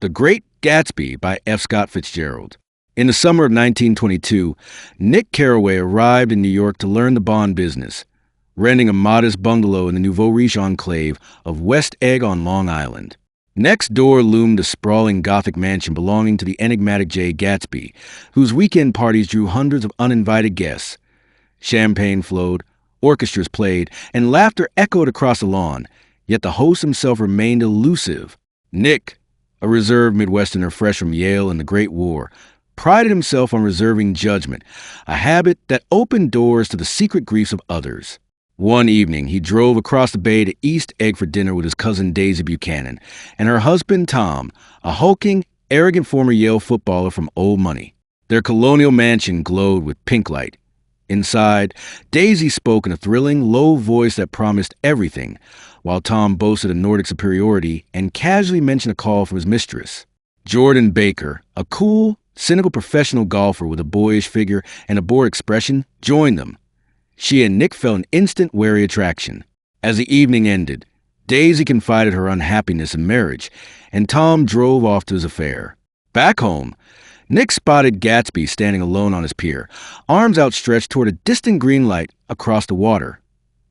The Great Gatsby by F. Scott Fitzgerald. In the summer of 1922, Nick Carraway arrived in New York to learn the bond business, renting a modest bungalow in the nouveau riche enclave of West Egg on Long Island. Next door loomed a sprawling Gothic mansion belonging to the enigmatic Jay Gatsby, whose weekend parties drew hundreds of uninvited guests. Champagne flowed, orchestras played, and laughter echoed across the lawn, yet the host himself remained elusive. Nick, a reserved Midwesterner fresh from Yale and the Great War, prided himself on reserving judgment, a habit that opened doors to the secret griefs of others. One evening, he drove across the bay to East Egg for dinner with his cousin Daisy Buchanan and her husband Tom, a hulking, arrogant former Yale footballer from old money. Their colonial mansion glowed with pink light. Inside, Daisy spoke in a thrilling, low voice that promised everything, while Tom boasted a Nordic superiority and casually mentioned a call from his mistress. Jordan Baker, a cool, cynical professional golfer with a boyish figure and a bored expression, joined them. She and Nick felt an instant wary attraction. As the evening ended, Daisy confided her unhappiness in marriage, and Tom drove off to his affair. Back home, Nick spotted Gatsby standing alone on his pier, arms outstretched toward a distant green light across the water,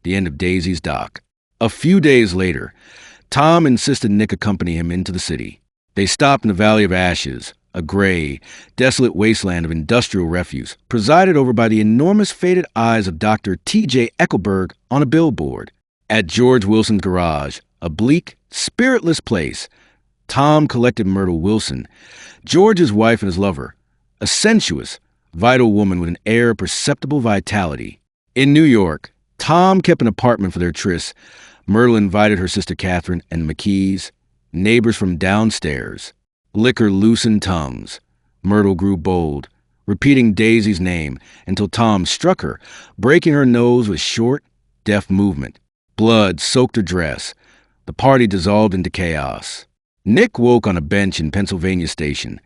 the end of Daisy's dock. A few days later, Tom insisted Nick accompany him into the city. They stopped in the Valley of Ashes, a gray, desolate wasteland of industrial refuse, presided over by the enormous faded eyes of Dr. T.J. Eckelberg on a billboard. At George Wilson's garage, a bleak, spiritless place, Tom collected Myrtle Wilson, George's wife and his lover, a sensuous, vital woman with an air of perceptible vitality. In New York, Tom kept an apartment for their tryst. Myrtle invited her sister Catherine and the McKees, neighbors from downstairs. Liquor loosened tongues. Myrtle grew bold, repeating Daisy's name until Tom struck her, breaking her nose with short, deft movement. Blood soaked her dress. The party dissolved into chaos. Nick woke on a bench in Pennsylvania Station,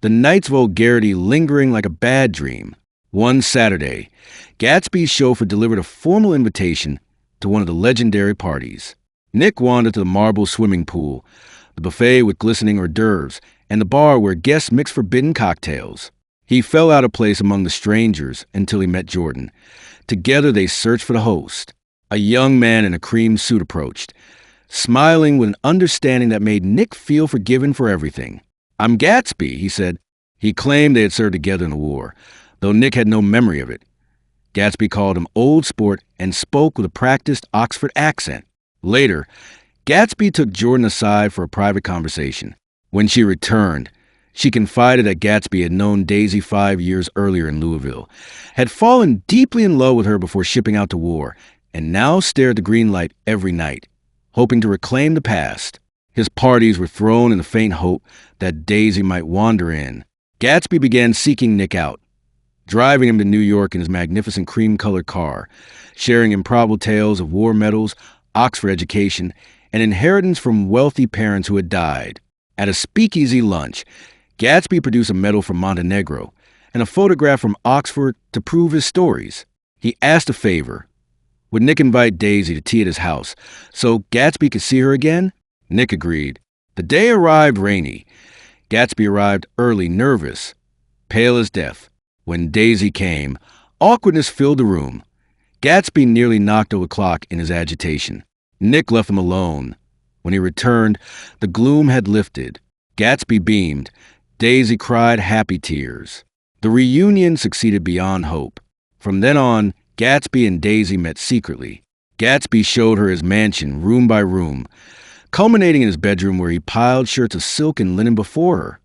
the night's vulgarity lingering like a bad dream. One Saturday, Gatsby's chauffeur delivered a formal invitation to one of the legendary parties. Nick wandered to the marble swimming pool, the buffet with glistening hors d'oeuvres, and the bar where guests mixed forbidden cocktails. He fell out of place among the strangers until he met Jordan. Together they searched for the host. A young man in a cream suit approached, smiling with an understanding that made Nick feel forgiven for everything. "I'm Gatsby," he said. He claimed they had served together in the war, though Nick had no memory of it. Gatsby called him old sport and spoke with a practiced Oxford accent. Later, Gatsby took Jordan aside for a private conversation. When she returned, she confided that Gatsby had known Daisy 5 years earlier in Louisville, had fallen deeply in love with her before shipping out to war, and now stared at the green light every night, hoping to reclaim the past. His parties were thrown in the faint hope that Daisy might wander in. Gatsby began seeking Nick out, driving him to New York in his magnificent cream-colored car, sharing improbable tales of war medals, Oxford education, and inheritance from wealthy parents who had died. At a speakeasy lunch, Gatsby produced a medal from Montenegro and a photograph from Oxford to prove his stories. He asked a favor. Would Nick invite Daisy to tea at his house so Gatsby could see her again? Nick agreed. The day arrived rainy. Gatsby arrived early, nervous, pale as death. When Daisy came, awkwardness filled the room. Gatsby nearly knocked over the clock in his agitation. Nick left them alone. When he returned, the gloom had lifted. Gatsby beamed. Daisy cried happy tears. The reunion succeeded beyond hope. From then on, Gatsby and Daisy met secretly. Gatsby showed her his mansion, room by room, culminating in his bedroom where he piled shirts of silk and linen before her.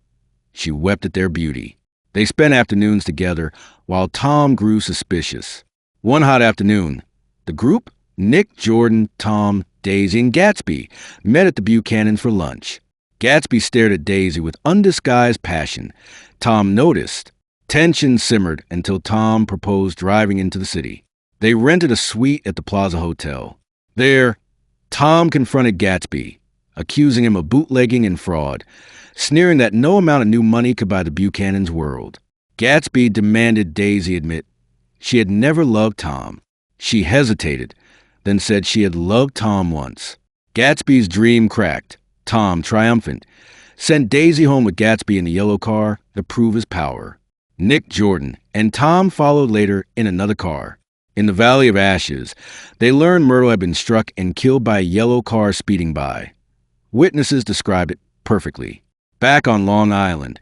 She wept at their beauty. They spent afternoons together while Tom grew suspicious. One hot afternoon, the group, Nick, Jordan, Tom, Daisy, and Gatsby, met at the Buchanans for lunch. Gatsby stared at Daisy with undisguised passion. Tom noticed. Tension simmered until Tom proposed driving into the city. They rented a suite at the Plaza Hotel. There, Tom confronted Gatsby, accusing him of bootlegging and fraud, sneering that no amount of new money could buy the Buchanans' world. Gatsby demanded Daisy admit she had never loved Tom. She hesitated, then said she had loved Tom once. Gatsby's dream cracked. Tom, triumphant, sent Daisy home with Gatsby in the yellow car to prove his power. Nick, Jordan, and Tom followed later in another car. In the Valley of Ashes, they learned Myrtle had been struck and killed by a yellow car speeding by. Witnesses described it perfectly. Back on Long Island,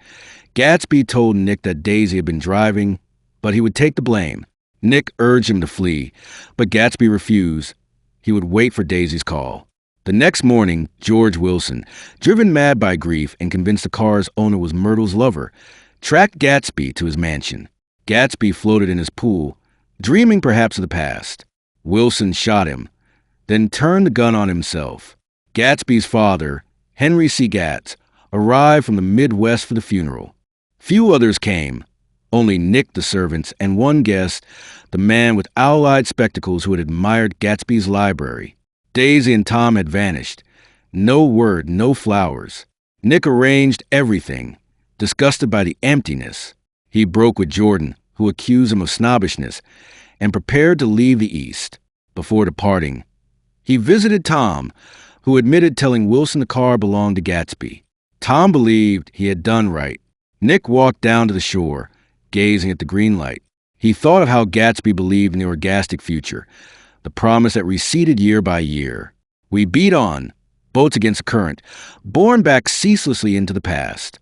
Gatsby told Nick that Daisy had been driving, but he would take the blame. Nick urged him to flee, but Gatsby refused. He would wait for Daisy's call. The next morning, George Wilson, driven mad by grief and convinced the car's owner was Myrtle's lover, tracked Gatsby to his mansion. Gatsby floated in his pool, dreaming perhaps of the past. Wilson shot him, then turned the gun on himself. Gatsby's father, Henry C. Gatz, arrived from the Midwest for the funeral. Few others came, only Nick, the servants, and one guest, the man with owl-eyed spectacles who had admired Gatsby's library. Daisy and Tom had vanished. No word, no flowers. Nick arranged everything. Disgusted by the emptiness, he broke with Jordan, who accused him of snobbishness, and prepared to leave the East. Before departing, he visited Tom, who admitted telling Wilson the car belonged to Gatsby. Tom believed he had done right. Nick walked down to the shore, gazing at the green light. He thought of how Gatsby believed in the orgastic future, the promise that receded year by year. We beat on, boats against the current, borne back ceaselessly into the past.